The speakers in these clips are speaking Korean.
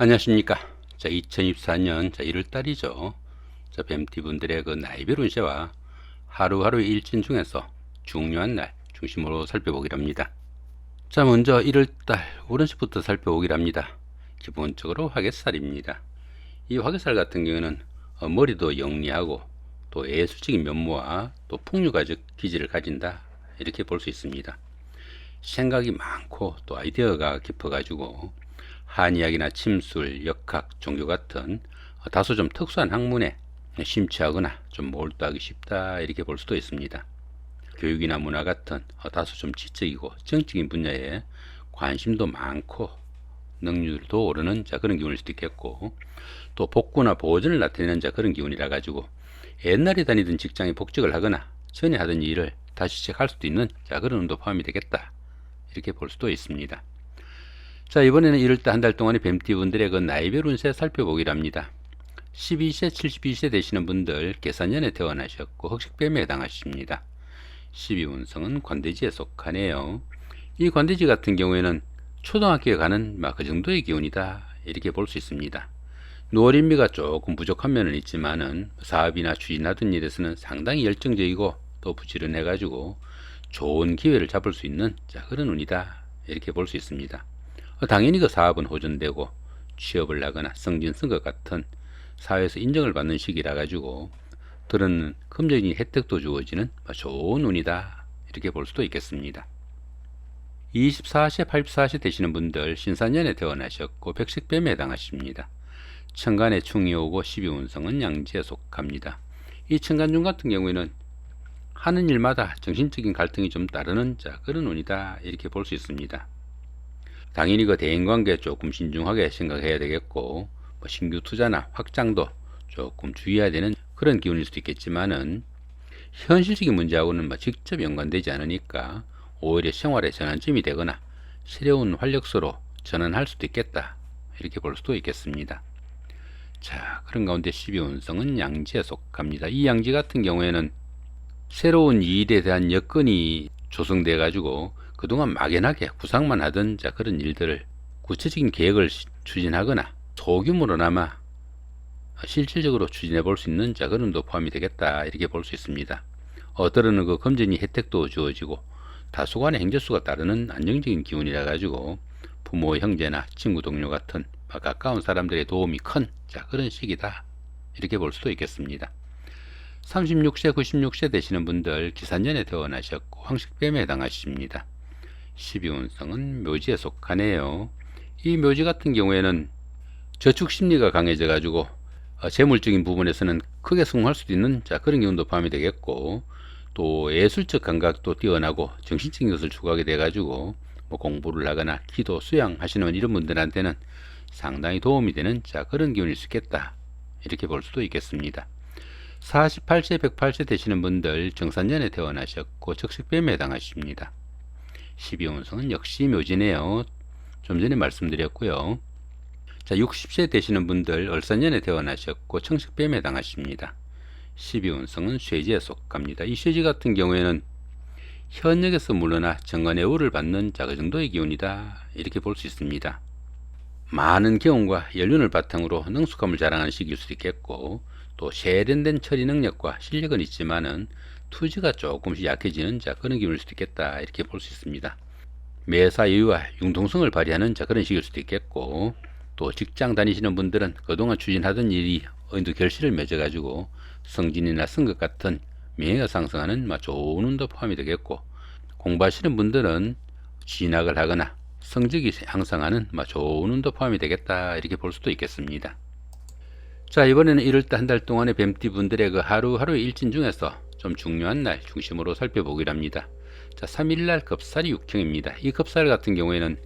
안녕하십니까. 2024년 1월달이죠. 뱀띠분들의 그 나이별 운세와 하루하루의 일진 중에서 중요한 날 중심으로 살펴보기랍니다. 먼저 1월달 우런시부터 살펴보기랍니다. 기본적으로 화개살입니다. 이 화개살 같은 경우는 머리도 영리하고 또 예술적인 면모와 또 풍류가적 기질을 가진다, 이렇게 볼 수 있습니다. 생각이 많고 또 아이디어가 깊어가지고 한의학이나 침술, 역학, 종교 같은 다소 좀 특수한 학문에 심취하거나 좀 몰두하기 쉽다, 이렇게 볼 수도 있습니다. 교육이나 문화 같은 다소 좀 지적이고 정적인 분야에 관심도 많고 능률도 오르는 그런 기운일 수도 있겠고, 또 복구나 보존을 나타내는 그런 기운이라 가지고 옛날에 다니던 직장에 복직을 하거나 전에 하던 일을 다시 시작할 수도 있는 그런 운도 포함이 되겠다, 이렇게 볼 수도 있습니다. 이번에는 1월달 한 달 동안의 뱀띠분들의 그 나이별 운세 살펴보기랍니다. 12세, 72세 되시는 분들 계산년에 태어나셨고 흑식뱀에 해당하십니다. 12운성은 관대지에 속하네요. 이 관대지 같은 경우에는 초등학교에 가는 그 정도의 기운이다, 이렇게 볼 수 있습니다. 노린미가 조금 부족한 면은 있지만은 사업이나 추진하던 일에서는 상당히 열정적이고 또 부지런해 가지고 좋은 기회를 잡을 수 있는 그런 운이다, 이렇게 볼 수 있습니다. 당연히 그 사업은 호전되고 취업을 하거나 승진 선거 같은 사회에서 인정을 받는 시기라 가지고 들은 금전적인 혜택도 주어지는 좋은 운이다, 이렇게 볼 수도 있겠습니다. 24세, 84세 되시는 분들 신사년에 태어나셨고 백식뱀에 해당하십니다. 천간에 충이 오고 12운성은 양지에 속합니다. 이 천간중 같은 경우에는 하는 일마다 정신적인 갈등이 좀 따르는 그런 운이다, 이렇게 볼 수 있습니다. 당연히 그 대인관계 조금 신중하게 생각해야 되겠고, 신규 투자나 확장도 조금 주의해야 되는 그런 기운일 수도 있겠지만은 현실적인 문제하고는 직접 연관되지 않으니까 오히려 생활의 전환점이 되거나 새로운 활력소로 전환할 수도 있겠다, 이렇게 볼 수도 있겠습니다. 그런 가운데 12운성은 양지에 속합니다. 이 양지 같은 경우에는 새로운 일에 대한 여건이 조성돼 가지고 그동안 막연하게 구상만 하던 그런 일들을 구체적인 계획을 추진하거나 소규모로나마 실질적으로 추진해 볼 수 있는 그런 운도 포함이 되겠다, 이렇게 볼 수 있습니다. 때로는 그 금전이 혜택도 주어지고 다소간의 행재수가 따르는 안정적인 기운이라 가지고 부모, 형제나 친구, 동료 같은 가까운 사람들의 도움이 큰 그런 시기다, 이렇게 볼 수도 있겠습니다. 36세, 96세 되시는 분들 기산년에 태어나셨고 황식뱀에 해당하십니다. 12운성은 묘지에 속하네요. 이 묘지 같은 경우에는 저축 심리가 강해져 가지고 재물적인 부분에서는 크게 성공할 수도 있는 그런 기운도 포함이 되겠고, 또 예술적 감각도 뛰어나고 정신적인 것을 추구하게 돼 가지고 공부를 하거나 기도, 수양 하시는 이런 분들한테는 상당히 도움이 되는 그런 기운일 수 있겠다, 이렇게 볼 수도 있겠습니다. 48세, 108세 되시는 분들 정산년에 태어나셨고 적식뱀에 해당하십니다. 12운성은 역시 묘지네요. 좀 전에 말씀드렸고요. 60세 되시는 분들 을사년에 태어나셨고 청식뱀에 해당하십니다. 12운성은 쇠지에 속합니다. 이 쇠지 같은 경우에는 현역에서 물러나 정관의 우를 받는 그 정도의 기운이다, 이렇게 볼 수 있습니다. 많은 경험과 연륜을 바탕으로 능숙함을 자랑하는 시기일 수도 있겠고, 또 세련된 처리 능력과 실력은 있지만은 투지가 조금씩 약해지는 그런 기운일 수도 있겠다, 이렇게 볼 수 있습니다. 매사 여유와 융통성을 발휘하는 그런 시기일 수도 있겠고, 또 직장 다니시는 분들은 그동안 추진하던 일이 어느 결실을 맺어 가지고 승진이나 승급 같은 명예가 상승하는 좋은 운도 포함이 되겠고, 공부하시는 분들은 진학을 하거나 성적이 향상하는 좋은 운도 포함이 되겠다, 이렇게 볼 수도 있겠습니다. 이번에는 1월달 한 달 동안의 뱀띠분들의 그 하루하루의 일진 중에서 좀 중요한 날 중심으로 살펴보기랍니다. 3일날 겁살이 6형입니다. 이 겁살 같은 경우에는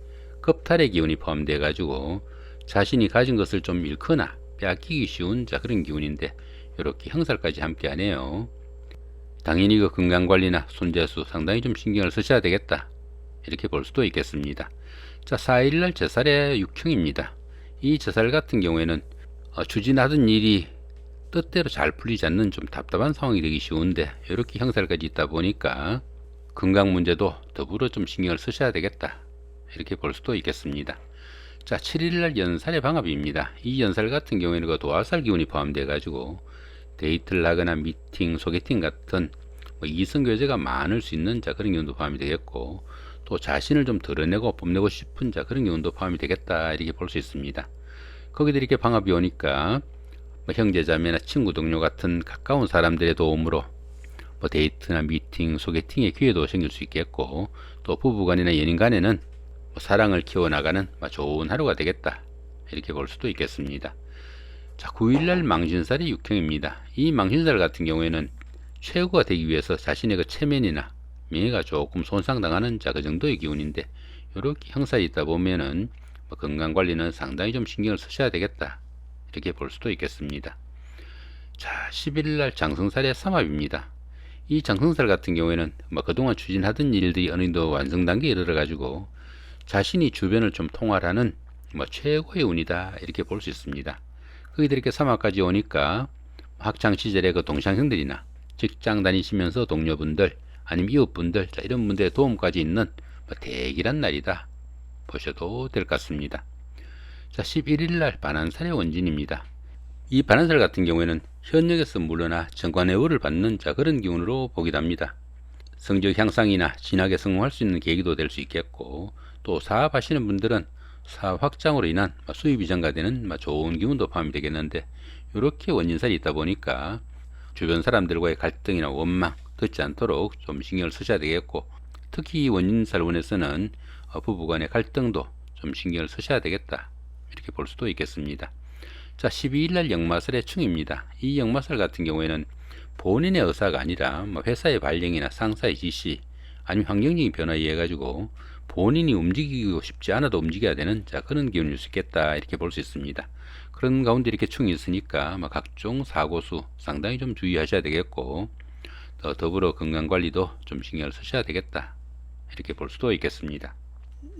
겁탈의 기운이 포함되어 가지고 자신이 가진 것을 좀 잃거나 빼앗기기 쉬운 그런 기운인데 이렇게 형살까지 함께 하네요. 당연히 그 건강관리나 손재수 상당히 좀 신경을 쓰셔야 되겠다, 이렇게 볼 수도 있겠습니다. 4일날 제살의 6형입니다. 이 제살 같은 경우에는 추진하던 일이 뜻대로 잘 풀리지 않는 좀 답답한 상황이 되기 쉬운데 이렇게 형살까지 있다 보니까 건강 문제도 더불어 좀 신경을 쓰셔야 되겠다, 이렇게 볼 수도 있겠습니다. 자, 7일날 연살의 방합입니다. 이 연살 같은 경우에는 그 도화살 기운이 포함되어 가지고 데이트를 하거나 미팅, 소개팅 같은 이성교제가 많을 수 있는 그런 기운도 포함이 되겠고, 또 자신을 좀 드러내고 뽐내고 싶은 그런 기운도 포함이 되겠다, 이렇게 볼 수 있습니다. 거기도 이렇게 방합이 오니까 형제자매나 친구 동료 같은 가까운 사람들의 도움으로 데이트나 미팅, 소개팅의 기회도 생길 수 있겠고, 또 부부간이나 연인간에는 사랑을 키워나가는 좋은 하루가 되겠다, 이렇게 볼 수도 있겠습니다. 자, 9일날 망신살이 육형입니다. 이 망신살 같은 경우에는 최고가 되기 위해서 자신의 그 체면이나 명예가 조금 손상당하는 그 정도의 기운인데, 이렇게 형살이 있다 보면은 건강관리는 상당히 좀 신경을 쓰셔야 되겠다, 이렇게 볼 수도 있겠습니다. 자, 11일날 장성살의 삼합입니다. 이 장성살 같은 경우에는 그동안 추진하던 일들이 어느 정도 완성 단계에 이르러 가지고 자신이 주변을 좀 통할하는 최고의 운이다, 이렇게 볼 수 있습니다. 거기들 이렇게 삼합까지 오니까 학창 시절의 그 동창생들이나 직장 다니시면서 동료분들, 아니면 이웃분들, 이런 분들의 도움까지 있는 대길한 날이다, 보셔도 될 것 같습니다. 자, 11일날 반환살의 원진입니다. 이 반환살 같은 경우에는 현역에서 물러나 정관예우를 받는 그런 기운으로 보기도 합니다. 성적 향상이나 진하게 성공할 수 있는 계기도 될 수 있겠고, 또 사업하시는 분들은 사업 확장으로 인한 수입이 증가되는 좋은 기운도 포함이 되겠는데, 이렇게 원진살이 있다 보니까 주변 사람들과의 갈등이나 원망 듣지 않도록 좀 신경을 쓰셔야 되겠고, 특히 원진살 원에서는 부부간의 갈등도 좀 신경을 쓰셔야 되겠다, 이렇게 볼 수도 있겠습니다. 자, 12일날 역마살의 충입니다. 이 역마살 같은 경우에는 본인의 의사가 아니라 회사의 발령이나 상사의 지시, 아니면 환경적인 변화에 의해 가지고 본인이 움직이고 싶지 않아도 움직여야 되는 그런 기운일 수 있겠다, 이렇게 볼 수 있습니다. 그런 가운데 이렇게 충이 있으니까 각종 사고수 상당히 좀 주의하셔야 되겠고, 더불어 건강관리도 좀 신경을 쓰셔야 되겠다, 이렇게 볼 수도 있겠습니다.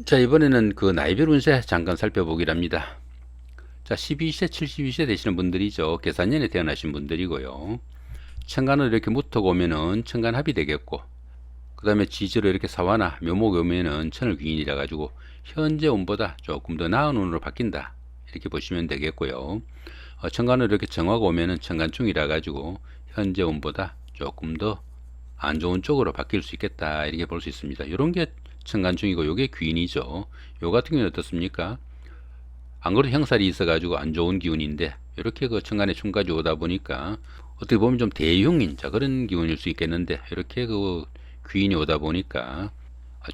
자, 이번에는 그 나이별 운세 잠깐 살펴보기로 합니다. 자, 12세, 72세 되시는 분들이죠. 계산년에 태어나신 분들이고요. 천간으로 이렇게 묻어 오면은 천간합이 되겠고, 그 다음에 지지로 이렇게 사화나 묘목이 오면은 천을귀인이라 가지고 현재 운보다 조금 더 나은 운으로 바뀐다, 이렇게 보시면 되겠고요. 천간으로 이렇게 정화가 오면은 천간충이라 가지고 현재 운보다 조금 더 안 좋은 쪽으로 바뀔 수 있겠다, 이렇게 볼 수 있습니다. 이런 게 천간충이고, 요게 귀인이죠. 요 같은 경우는 어떻습니까? 안 그래도 형살이 있어가지고 안 좋은 기운인데, 이렇게 그 천간에 충까지 오다 보니까 어떻게 보면 좀 대흉인 그런 기운일 수 있겠는데, 이렇게 그 귀인이 오다 보니까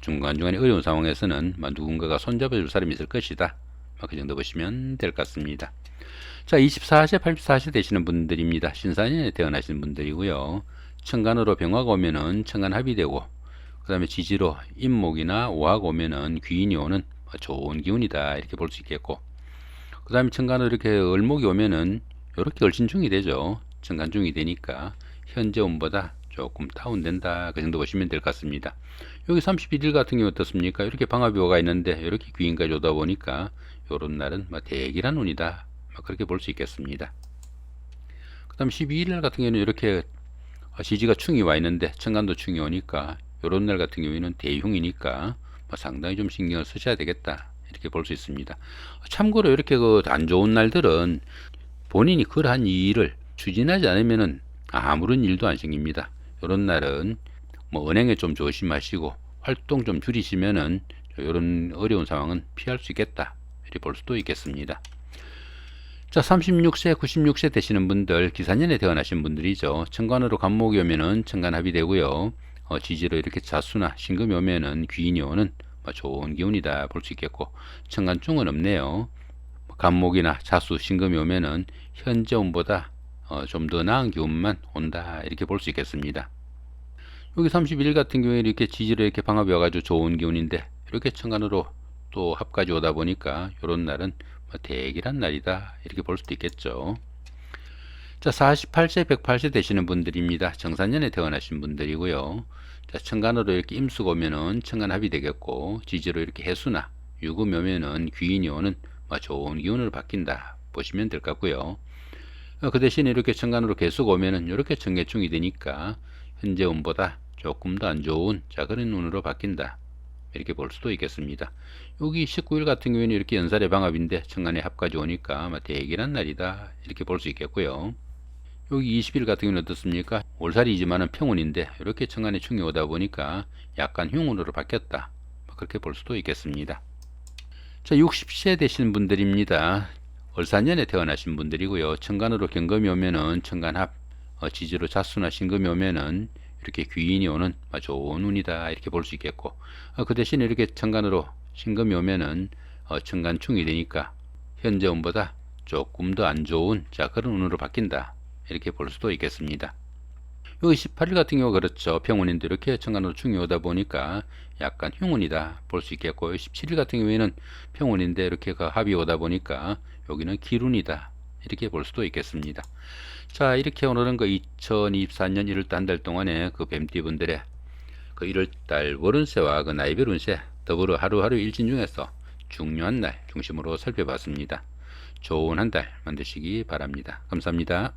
중간중간에 어려운 상황에서는 누군가가 손잡아줄 사람이 있을 것이다, 그 정도 보시면 될 것 같습니다. 자, 24세, 84세 되시는 분들입니다. 신사년에 태어나신 분들이고요. 천간으로 병화가 오면은 천간합이 되고, 그 다음에 지지로 임목이나 오화가 오면은 귀인이 오는 좋은 기운이다, 이렇게 볼 수 있겠고, 그 다음에 천간으로 이렇게 을목이 오면은 이렇게 을신중이 되죠. 천간중이 되니까 현재 운보다 조금 다운된다, 그 정도 보시면 될 것 같습니다. 여기 31일 같은 경우 어떻습니까? 이렇게 방합이 오가 있는데 이렇게 귀인까지 오다 보니까 요런 날은 대길한 운이다, 그렇게 볼 수 있겠습니다. 그 다음 12일 같은 경우는 이렇게 지지가 충이 와 있는데 천간도 충이 오니까 요런 날 같은 경우에는 대흉이니까 상당히 좀 신경을 쓰셔야 되겠다, 이렇게 볼 수 있습니다. 참고로 이렇게 그 안 좋은 날들은 본인이 그러한 일을 추진하지 않으면은 아무런 일도 안 생깁니다. 이런 날은 은행에 좀 조심하시고 활동 좀 줄이시면은 이런 어려운 상황은 피할 수 있겠다, 이렇게 볼 수도 있겠습니다. 자, 36세, 96세 되시는 분들, 기사년에 태어나신 분들이죠. 천간으로 간목이 오면은 천간합이 되고요. 지지로 이렇게 자수나 신금이 오면은 귀인이 오는 좋은 기운이다, 볼 수 있겠고, 천간충은 없네요. 간목이나 자수, 신금이 오면은 현재 운보다 좀 더 나은 기운만 온다, 이렇게 볼 수 있겠습니다. 여기 31일 같은 경우에 이렇게 지지로 이렇게 방합이 와가지고 좋은 기운인데, 이렇게 천간으로 또 합까지 오다 보니까 이런 날은 대길한 날이다, 이렇게 볼 수도 있겠죠. 자, 48세, 108세 되시는 분들입니다. 정사년에 태어나신 분들이고요. 자, 천간으로 이렇게 임수가 오면은 천간합이 되겠고, 지지로 이렇게 해수나 유금이 오면은 귀인이 오는 좋은 기운으로 바뀐다, 보시면 될 것 같고요. 그 대신에 이렇게 천간으로 개수가 오면은 이렇게 정계충이 되니까 현재 운보다 조금 더 안 좋은 그런 운으로 바뀐다, 이렇게 볼 수도 있겠습니다. 여기 19일 같은 경우에는 이렇게 연살의 방합인데 천간에 합까지 오니까 아마 대기란 날이다 이렇게 볼 수 있겠고요. 여기 20일 같은 경우는 어떻습니까? 월살이지만은 평운인데 이렇게 천간에 충이 오다 보니까 약간 흉운으로 바뀌었다. 그렇게 볼 수도 있겠습니다. 자, 60세 되신 분들입니다. 을사년에 태어나신 분들이고요. 천간으로 경금이 오면은 천간합, 지지로 자수나 신금이 오면은 이렇게 귀인이 오는 좋은 운이다 이렇게 볼 수 있겠고, 그 대신에 이렇게 천간으로 신금이 오면은 천간충이 되니까 현재 운보다 조금 더 안 좋은 그런 운으로 바뀐다 이렇게 볼 수도 있겠습니다. 여기 18일 같은 경우 그렇죠. 평운인데 이렇게 천간으로 충이 오다 보니까 약간 흉운이다 볼 수 있겠고, 17일 같은 경우에는 평운인데 이렇게 합이 오다 보니까 여기는 기운이다 이렇게 볼 수도 있겠습니다. 자, 이렇게 오늘은 2024년 1월달 한 달 동안에 뱀띠분들의 1월달 월운세와 나이별 운세 더불어 하루하루 일진 중에서 중요한 날 중심으로 살펴봤습니다. 좋은 한 달 만드시기 바랍니다. 감사합니다.